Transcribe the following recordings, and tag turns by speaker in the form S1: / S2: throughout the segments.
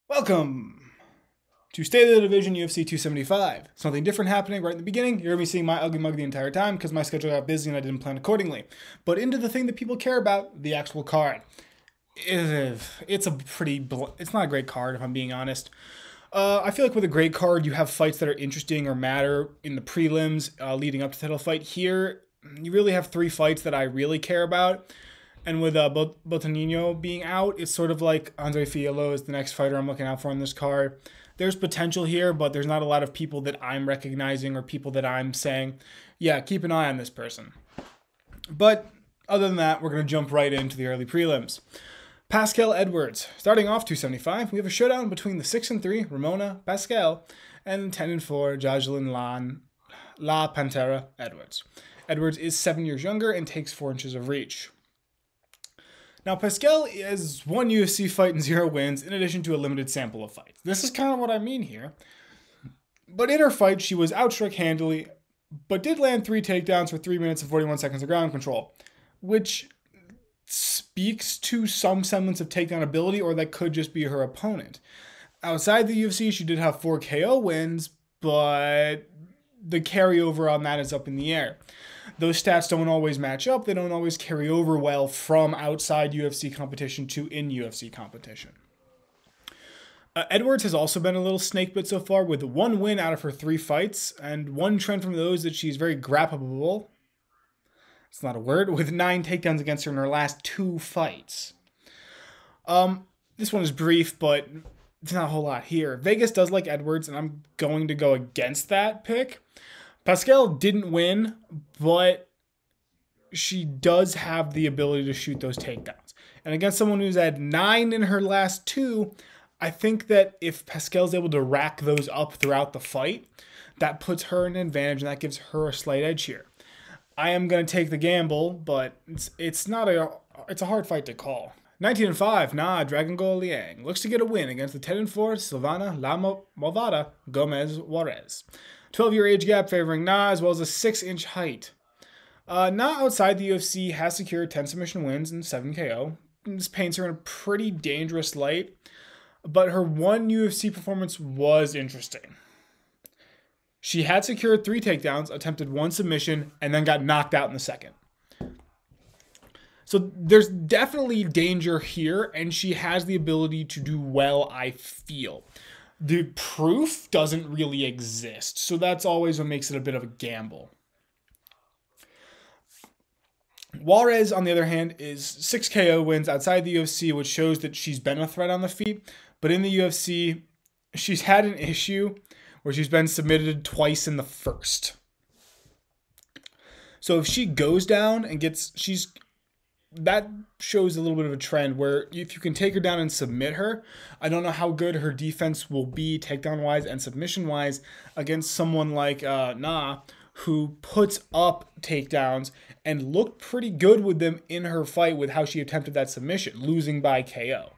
S1: Welcome to State of the Division UFC 275. Something different happening right in the beginning. You're going to be seeing my ugly mug the entire time because my schedule got busy and I didn't plan accordingly. But into the thing that people care about, the actual card. It's not a great card if I'm being honest. I feel like with a great card, you have fights that are interesting or matter in the prelims leading up to the title fight. Here, you really have three fights that I really care about. And with Botanino being out, it's sort of like Andre Fiallo is the next fighter I'm looking out for on this card. There's potential here, but there's not a lot of people that I'm recognizing or people that I'm saying, yeah, keep an eye on this person. But other than that, we're going to jump right into the early prelims. Pascal Edwards. Starting off 275, we have a showdown between the 6-3 Ramona Pascal and 10-4 Jajelin La Pantera Edwards. Edwards is 7 years younger and takes 4 inches of reach. Now, Pascal has one UFC fight and 0 wins, in addition to a limited sample of fights. This is kind of what I mean here. But in her fight, she was outstruck handily, but did land 3 takedowns for 3 minutes and 41 seconds of ground control, which speaks to some semblance of takedown ability, or that could just be her opponent. Outside the UFC, she did have 4 KO wins, but the carryover on that is up in the air. Those stats don't always match up. They don't always carry over well from outside UFC competition to in UFC competition. Edwards has also been a little snake bit so far with 1 win out of her 3 fights, and one trend from those that she's very grappleable. It's not a word, with 9 takedowns against her in her last 2 fights. This one is brief, but there's not a whole lot here. Vegas does like Edwards, and I'm going to go against that pick. Pascal didn't win, but she does have the ability to shoot those takedowns. And against someone who's had 9 in her last 2, I think that if Pascal's able to rack those up throughout the fight, that puts her in an advantage and that gives her a slight edge here. I am going to take the gamble, but it's a hard fight to call. 19-5, Dragon Goal Liang looks to get a win against the 10-4 Silvana La Movada Gomez Juarez. 12-year age gap favoring Na, as well as a 6-inch height. Na, outside the UFC, has secured 10 submission wins and 7 KO. This paints her in a pretty dangerous light, but her one UFC performance was interesting. She had secured 3 takedowns, attempted 1 submission, and then got knocked out in the second. So there's definitely danger here, and she has the ability to do well, I feel. The proof doesn't really exist, so that's always what makes it a bit of a gamble. Juarez, on the other hand, is 6 KO wins outside the UFC, which shows that she's been a threat on the feet. But in the UFC, she's had an issue where she's been submitted twice in the first. So if she goes down and that shows a little bit of a trend where if you can take her down and submit her, I don't know how good her defense will be takedown-wise and submission-wise against someone like Na, who puts up takedowns and looked pretty good with them in her fight with how she attempted that submission, losing by KO.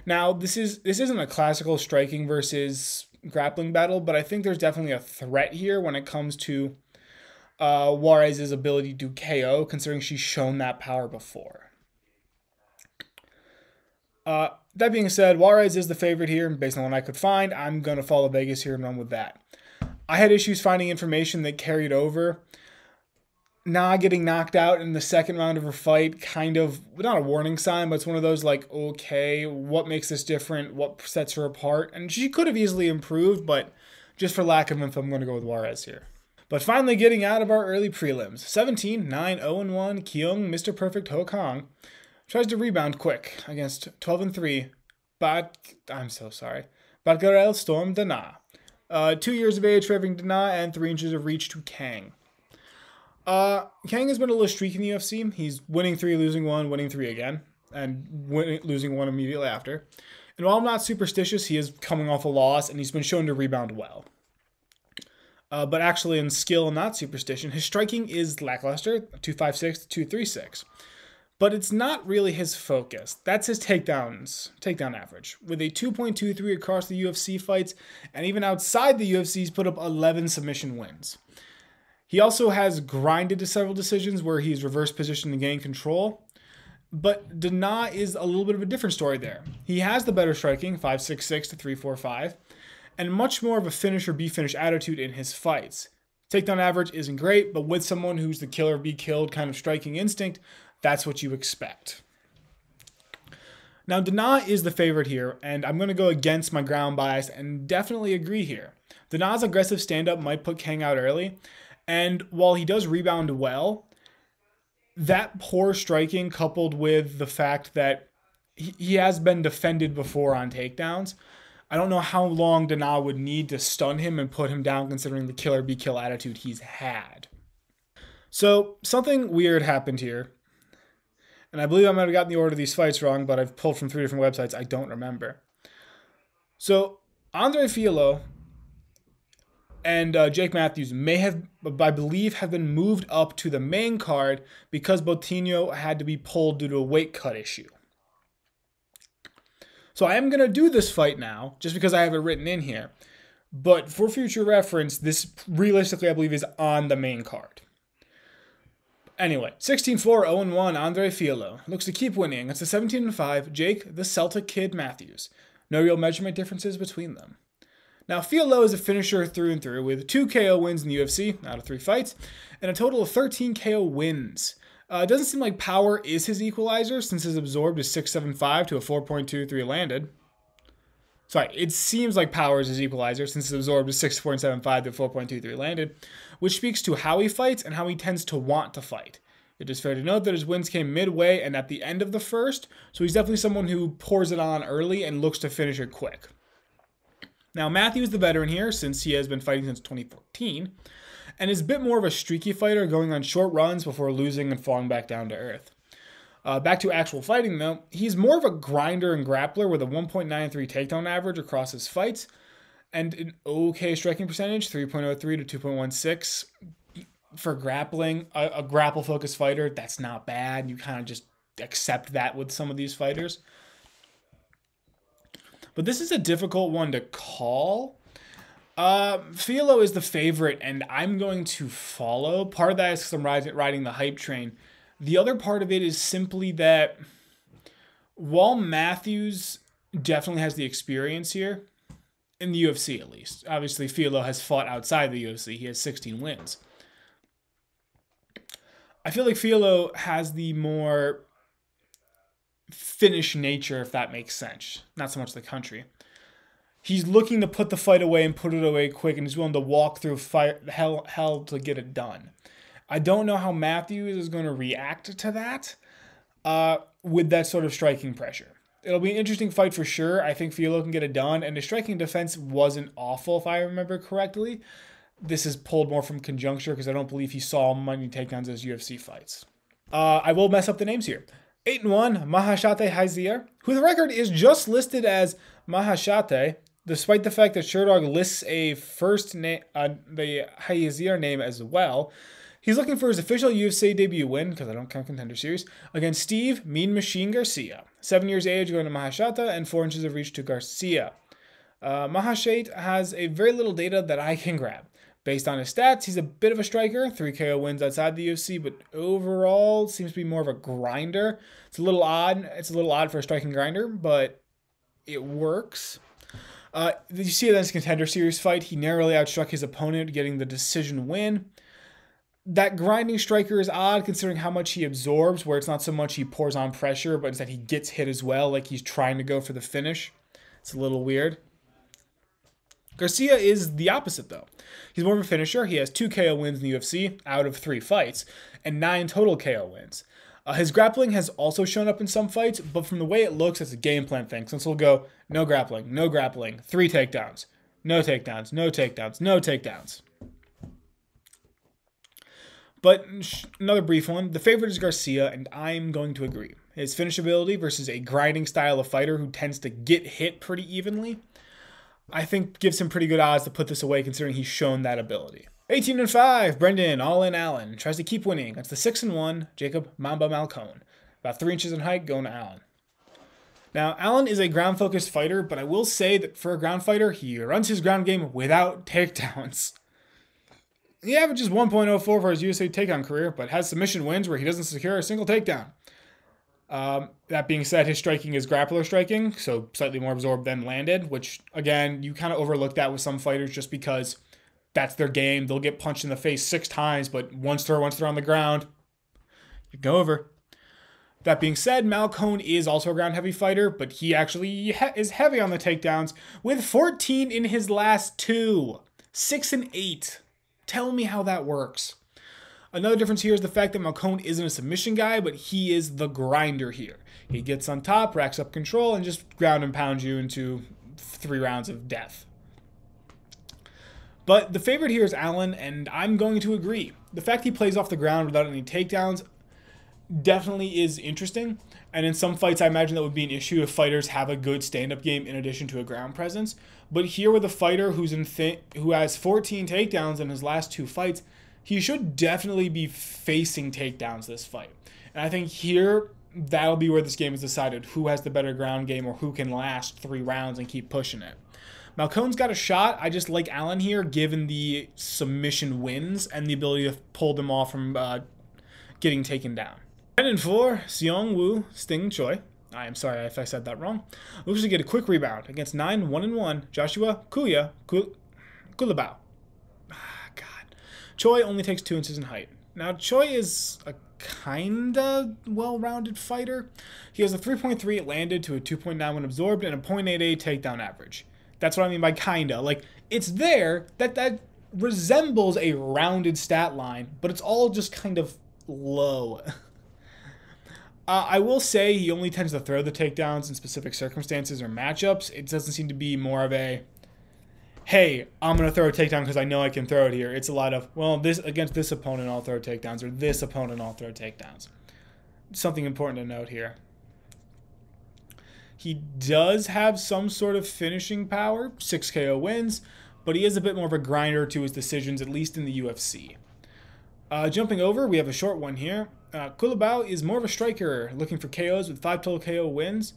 S1: Now, this isn't a classical striking versus grappling battle, but I think there's definitely a threat here when it comes to Juarez's ability to KO, considering she's shown that power before. That being said, Juarez is the favorite here, and based on what I could find, I'm going to follow Vegas here and run with that. I had issues finding information that carried over. Na getting knocked out in the second round of her fight, kind of, not a warning sign, but it's one of those like, okay, what makes this different? What sets her apart? And she could have easily improved, but just for lack of info, I'm going to go with Juarez here. But finally getting out of our early prelims, 17-9-0-1 Keong Mr. Perfect Ho Kong tries to rebound quick against 12-3 Batgarel Storm Dana. 2 years of age favoring Dana and 3 inches of reach to Kang. Kang has been a little streaky in the UFC. He's winning 3, losing 1, winning 3 again, and losing 1 immediately after. And while I'm not superstitious, he is coming off a loss, and he's been shown to rebound well. But actually in skill and not superstition, his striking is lackluster, 256 to 236. But it's not really his focus. That's his takedown average. With a 2.23 across the UFC fights, and even outside the UFC, he's put up 11 submission wins. He also has grinded to several decisions where he's reversed position to gain control. But Dana is a little bit of a different story there. He has the better striking, 5.66 to 3.45, and much more of a finish or be finish attitude in his fights. Takedown average isn't great, but with someone who's the kill or be killed kind of striking instinct, that's what you expect. Now, Dana is the favorite here, and I'm going to go against my ground bias and definitely agree here. Dana's aggressive stand-up might put Kang out early, and while he does rebound well, that poor striking coupled with the fact that he has been defended before on takedowns, I don't know how long Dana would need to stun him and put him down considering the kill or be kill attitude he's had. So something weird happened here. And I believe I might have gotten the order of these fights wrong, but I've pulled from 3 different websites. I don't remember. So Andre Filo and Jake Matthews may have, I believe, have been moved up to the main card because Botinho had to be pulled due to a weight cut issue. So I am going to do this fight now, just because I have it written in here. But for future reference, this realistically, I believe, is on the main card. Anyway, 16-4, 0-1, Andre Filo looks to keep winning. It's a 17-5, Jake, the Celtic Kid Matthews. No real measurement differences between them. Now, Filo is a finisher through and through with 2 KO wins in the UFC out of 3 fights, and a total of 13 KO wins. It doesn't seem like power is his equalizer since his absorbed is 6.75 to a 4.23 landed. Sorry, it seems like power is his equalizer since his absorbed is 6.75 to 4.23 landed, which speaks to how he fights and how he tends to want to fight. It is fair to note that his wins came midway and at the end of the first, so he's definitely someone who pours it on early and looks to finish it quick. Now, Matthews the veteran here since he has been fighting since 2014, and is a bit more of a streaky fighter going on short runs before losing and falling back down to earth. Back to actual fighting, though, he's more of a grinder and grappler with a 1.93 takedown average across his fights and an okay striking percentage, 3.03 to 2.16. For grappling, a grapple-focused fighter, that's not bad. You kind of just accept that with some of these fighters. But this is a difficult one to call. Filo is the favorite, and I'm going to follow. Part of that is because I'm riding the hype train. The other part of it is simply that while Matthews definitely has the experience here, in the UFC at least, obviously Filo has fought outside the UFC. He has 16 wins. I feel like Filo has the more Finnish nature, if that makes sense. Not so much the country. He's looking to put the fight away and put it away quick, and he's willing to walk through hell to get it done. I don't know how Matthews is going to react to that with that sort of striking pressure. It'll be an interesting fight for sure. I think Filo can get it done, and his striking defense wasn't awful, if I remember correctly. This is pulled more from conjuncture because I don't believe he saw many takedowns as UFC fights. I will mess up the names here. 8-1, Mahashate Haizier, who the record is just listed as Mahashate, despite the fact that Sherdog lists a first name, the Haizier name as well. He's looking for his official UFC debut win, because I don't count Contender Series, against Steve Mean Machine Garcia. 7 years age going to Mahashata and 4 inches of reach to Garcia. Mahashate has a very little data that I can grab. Based on his stats, he's a bit of a striker, 3 KO wins outside the UFC, but overall seems to be more of a grinder. It's a little odd. It's a little odd for a striking grinder, but it works. You see in this Contender Series fight, he narrowly outstruck his opponent, getting the decision win. That grinding striker is odd considering how much he absorbs, where it's not so much he pours on pressure, but instead he gets hit as well, like he's trying to go for the finish. It's a little weird. Garcia is the opposite, though. He's more of a finisher. He has 2 KO wins in the UFC out of 3 fights, and 9 total KO wins. His grappling has also shown up in some fights, but from the way it looks, it's a game plan thing. Since he'll go, no grappling, 3 takedowns, no takedowns, no takedowns, no takedowns. But another brief one. The favorite is Garcia, and I'm going to agree. His finish ability versus a grinding style of fighter who tends to get hit pretty evenly, I think gives him pretty good odds to put this away considering he's shown that ability. 18-5, Brendan All-In Allen tries to keep winning. That's the 6-1, Jacob Mamba Malcone. About 3 inches in height, going to Allen. Now, Allen is a ground-focused fighter, but I will say that for a ground fighter, he runs his ground game without takedowns. He averages 1.04 for his USA takedown career, but has submission wins where he doesn't secure a single takedown. That being said, his striking is grappler striking, so slightly more absorbed than landed, which, again, you kind of overlook that with some fighters just because that's their game. They'll get punched in the face 6 times, but once they're on the ground, you go over. That being said, Malcone is also a ground-heavy fighter, but he actually is heavy on the takedowns with 14 in his last 2. 6 and 8. Tell me how that works. Another difference here is the fact that Malcone isn't a submission guy, but he is the grinder here. He gets on top, racks up control, and just ground and pounds you into 3 rounds of death. But the favorite here is Allen, and I'm going to agree. The fact he plays off the ground without any takedowns definitely is interesting, and in some fights I imagine that would be an issue if fighters have a good stand-up game in addition to a ground presence. But here with a fighter who has 14 takedowns in his last 2 fights, he should definitely be facing takedowns this fight. And I think here that'll be where this game is decided, who has the better ground game or who can last 3 rounds and keep pushing it. Malcone's got a shot. I just like Allen here given the submission wins and the ability to pull them off from getting taken down. 10-4, Seong Woo, Sting Choi. I am sorry if I said that wrong. Looks to get a quick rebound against 9-1-1 Joshua Kulabao. God. Choi only takes 2 inches in height. Now, Choi is a kinda well-rounded fighter. He has a 3.3 landed to a 2.91 absorbed and a 0.88 takedown average. That's what I mean by kinda. Like, it's there, that resembles a rounded stat line, but it's all just kind of low. I will say he only tends to throw the takedowns in specific circumstances or matchups. It doesn't seem to be more of a, hey, I'm going to throw a takedown because I know I can throw it here. It's a lot of, well, this against this opponent, I'll throw takedowns, or this opponent, I'll throw takedowns. Something important to note here. He does have some sort of finishing power, 6 KO wins, but he is a bit more of a grinder to his decisions, at least in the UFC. Jumping over, we have a short one here. Kulabao is more of a striker, looking for KOs with 5 total KO wins.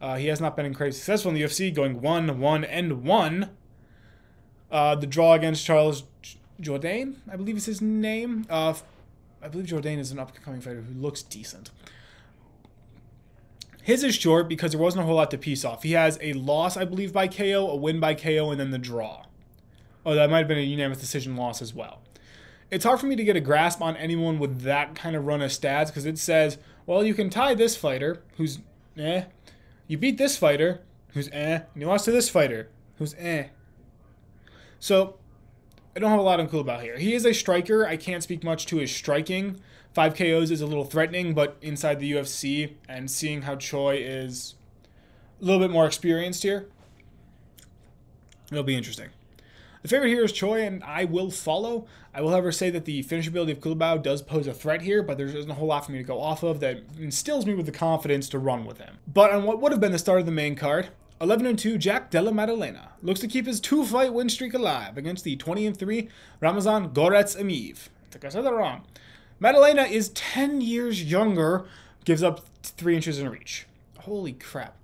S1: He has not been incredibly successful in the UFC, going 1-1-1. The draw against Charles Jourdain, I believe is his name. I believe Jourdain is an up-and-coming fighter who looks decent. His is short because there wasn't a whole lot to piece off. He has a loss, I believe, by KO, a win by KO, and then the draw. Oh, that might have been a unanimous decision loss as well. It's hard for me to get a grasp on anyone with that kind of run of stats because it says, well, you can tie this fighter, who's eh. You beat this fighter, who's eh. And you lost to this fighter, who's eh. So, I don't have a lot on Kulabao here. He is a striker. I can't speak much to his striking. 5 KOs is a little threatening, but inside the UFC and seeing how Choi is a little bit more experienced here, it'll be interesting. The favorite here is Choi, and I will follow. I will, however, say that the finishability of Kulabao does pose a threat here, but there isn't a whole lot for me to go off of that instills me with the confidence to run with him. But on what would have been the start of the main card, 11-2 Jack Della Maddalena looks to keep his 2-fight win streak alive against the 20-3 Ramazan Goretz-Emeev. I think I said that wrong. Maddalena is 10 years younger, gives up 3 inches in reach. Holy crap.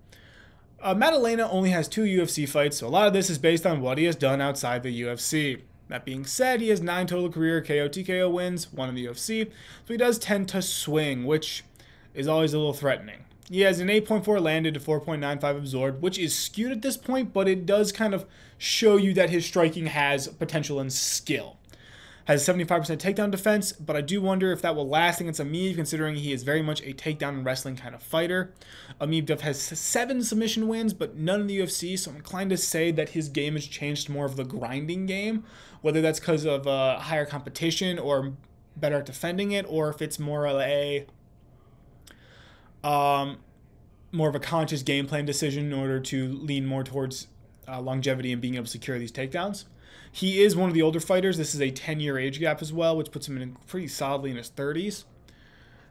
S1: Maddalena only has 2 UFC fights, so a lot of this is based on what he has done outside the UFC. That being said, he has 9 total career KO/TKO wins, 1 in the UFC, so he does tend to swing, which is always a little threatening. He has an 8.4 landed to 4.95 absorbed, which is skewed at this point, but it does kind of show you that his striking has potential and skill. Has 75% takedown defense, but I do wonder if that will last against Emeev, considering he is very much a takedown and wrestling kind of fighter. Emeev has 7 submission wins, but none in the UFC, so I'm inclined to say that his game has changed to more of the grinding game, whether that's because of higher competition or better at defending it, or if it's more of a conscious game plan decision in order to lean more towards longevity and being able to secure these takedowns. He is one of the older fighters. This is a 10-year age gap as well, which puts him in pretty solidly in his 30s.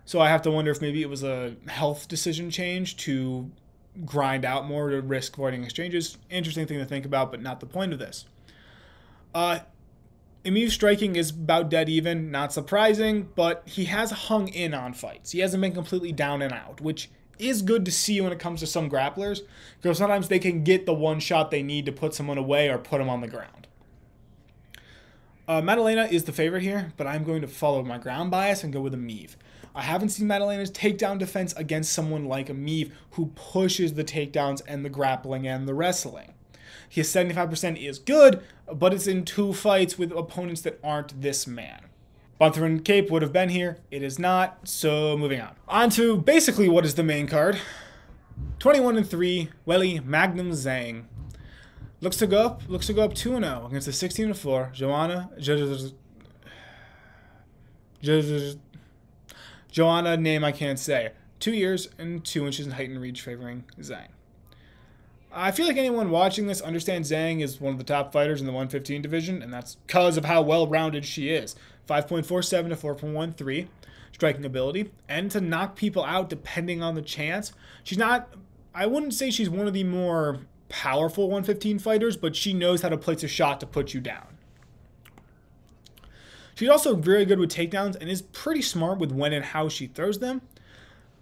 S1: So I have to wonder if maybe it was a health decision change to grind out more to risk avoiding exchanges. Interesting thing to think about, but not the point of this. Emeev's striking is about dead even, not surprising, but he has hung in on fights. He hasn't been completely down and out, which is good to see when it comes to some grapplers, because sometimes they can get the one shot they need to put someone away or put them on the ground. Maddalena is the favorite here, but I'm going to follow my ground bias and go with Emeev. I haven't seen Madalena's takedown defense against someone like Amiv who pushes the takedowns and the grappling and the wrestling. His 75% is good, but it's in 2 fights with opponents that aren't this man. Bunthorne Cape would have been here. It is not, so moving on. On to basically what is the main card. 21-3, Weili Magnum Zhang. Looks to go up 2-0 against the 16-4 Joanna, name I can't say. 2 years and 2 inches in height and reach favoring Zhang. I feel like anyone watching this understands Zhang is one of the top fighters in the 115 division, and that's because of how well-rounded she is. 5.47 to 4.13 striking ability, and to knock people out depending on the chance. She's not, I wouldn't say she's one of the more powerful 115 fighters, but she knows how to place a shot to put you down. She's also very good with takedowns and is pretty smart with when and how she throws them.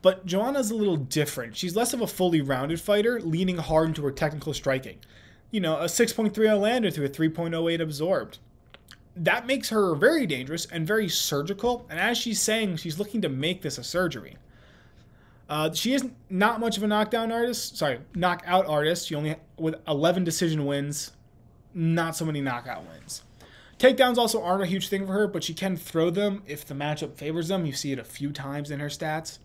S1: But Joanna's a little different. She's less of a fully rounded fighter, leaning hard into her technical striking. You know, a 6.30 landed through a 3.08 absorbed. That makes her very dangerous and very surgical, and as she's saying, she's looking to make this a surgery. She is not much of a knockout artist. She only, with 11 decision wins, not so many knockout wins. Takedowns also aren't a huge thing for her, but she can throw them if the matchup favors them. You see it a few times in her stats.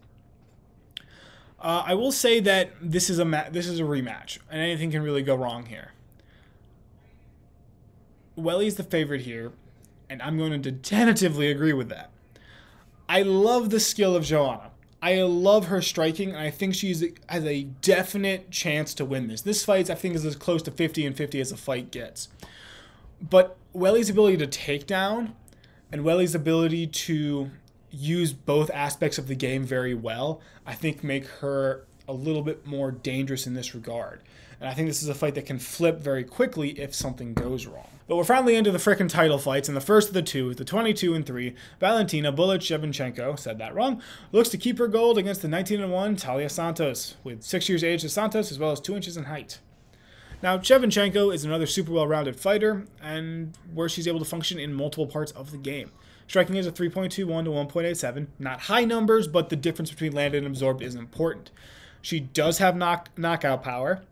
S1: I will say that this is a rematch, and anything can really go wrong here. Weili's the favorite here, and I'm going to tentatively agree with that. I love the skill of Joanna. I love her striking, and I think she has a definite chance to win this. This fight, I think, is as close to 50-50 as a fight gets. But Weili's ability to take down and Weili's ability to use both aspects of the game very well, I think make her a little bit more dangerous in this regard. And I think this is a fight that can flip very quickly if something goes wrong. But we're finally into the frickin' title fights, and the first of the two is the 22-3 Valentina Bullet-Shevchenko, said that wrong, looks to keep her gold against the 19-1 Talia Santos, with 6 years age to Santos as well as 2 inches in height. Now, Shevchenko is another super well-rounded fighter, and where she's able to function in multiple parts of the game. Striking is a 3.21 to 1.87. Not high numbers, but the difference between landed and absorbed is important. She does have knockout power.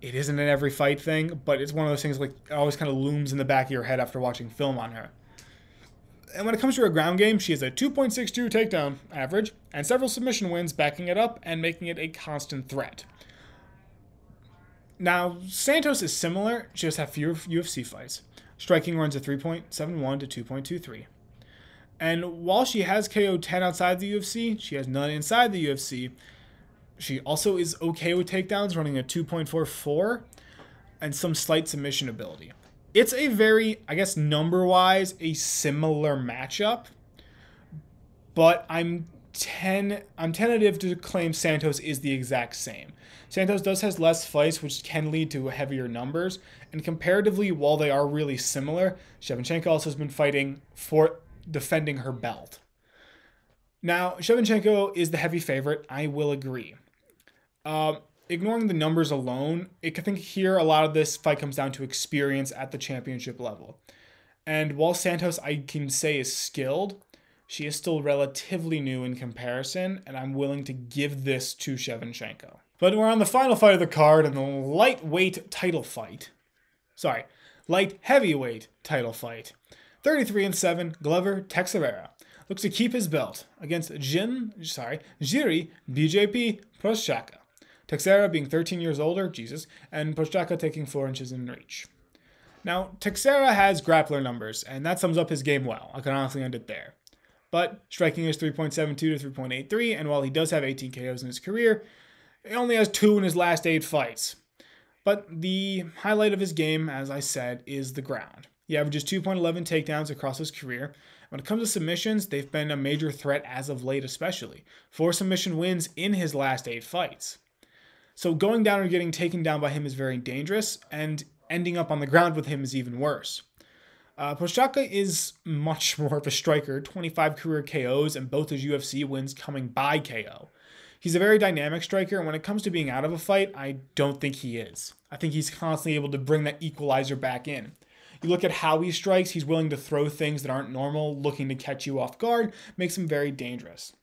S1: It isn't an every fight thing, but it's one of those things like it always kind of looms in the back of your head after watching film on her. And when it comes to her ground game, she has a 2.62 takedown average and several submission wins backing it up and making it a constant threat. Now, Santos is similar, she just has fewer UFC fights. Striking runs a 3.71 to 2.23. And while she has KO 10 outside the UFC, she has none inside the UFC. She also is okay with takedowns, running a 2.44 and some slight submission ability. It's a very, I guess number-wise, a similar matchup, but I'm tentative to claim Santos is the exact same. Santos has less fights, which can lead to heavier numbers, and comparatively, while they are really similar, Shevchenko also has been fighting for defending her belt. Now, Shevchenko is the heavy favorite, I will agree. Ignoring the numbers alone, I think here a lot of this fight comes down to experience at the championship level. And while Santos, I can say, is skilled, she is still relatively new in comparison, and I'm willing to give this to Shevchenko. But we're on the final fight of the card in the light heavyweight title fight. 33-7, Glover Teixeira looks to keep his belt against Jiri BJP Prochazka. Teixeira being 13 years older, and Prochazka taking 4 inches in reach. Now, Teixeira has grappler numbers, and that sums up his game well. I can honestly end it there. But striking is 3.72 to 3.83, and while he does have 18 KOs in his career, he only has 2 in his last 8 fights. But the highlight of his game, as I said, is the ground. He averages 2.11 takedowns across his career. When it comes to submissions, they've been a major threat as of late especially. 4 submission wins in his last 8 fights. So going down or getting taken down by him is very dangerous, and ending up on the ground with him is even worse. Prochazka is much more of a striker, 25 career KOs and both his UFC wins coming by KO. He's a very dynamic striker, and when it comes to being out of a fight, I don't think he is. I think he's constantly able to bring that equalizer back in. You look at how he strikes, he's willing to throw things that aren't normal, looking to catch you off guard, makes him very dangerous.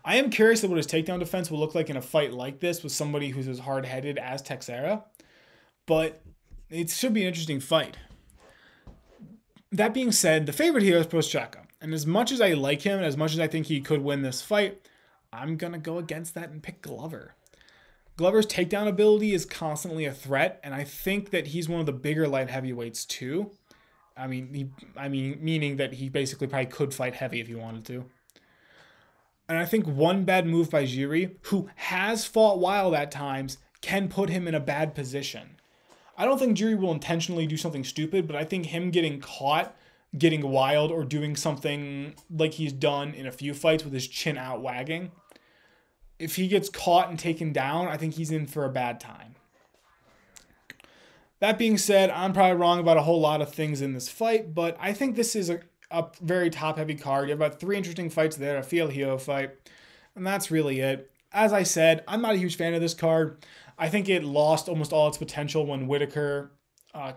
S1: I am curious of what his takedown defense will look like in a fight like this with somebody who's as hard-headed as Teixeira, but it should be an interesting fight. That being said, the favorite here is Prochazka, and as much as I like him and as much as I think he could win this fight, I'm going to go against that and pick Glover. Glover's takedown ability is constantly a threat, and I think that he's one of the bigger light heavyweights too. Meaning that he basically probably could fight heavy if he wanted to. And I think one bad move by Jiri, who has fought wild at times, can put him in a bad position. I don't think Jiri will intentionally do something stupid, but I think him getting caught, getting wild, or doing something like he's done in a few fights with his chin out wagging, if he gets caught and taken down, I think he's in for a bad time. That being said, I'm probably wrong about a whole lot of things in this fight, but I think this is a very top-heavy card. You have about 3 interesting fights there, a Fiel-Hio fight, and that's really it. As I said, I'm not a huge fan of this card. I think it lost almost all its potential when Whitaker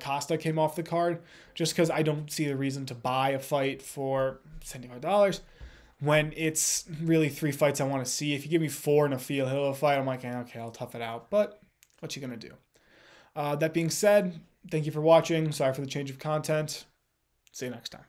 S1: Costa came off the card, just because I don't see the reason to buy a fight for $75 when it's really 3 fights I want to see. If you give me 4 in a Fiel-Hio fight, I'm like, okay, I'll tough it out, but what you gonna do? That being said, thank you for watching. Sorry for the change of content. See you next time.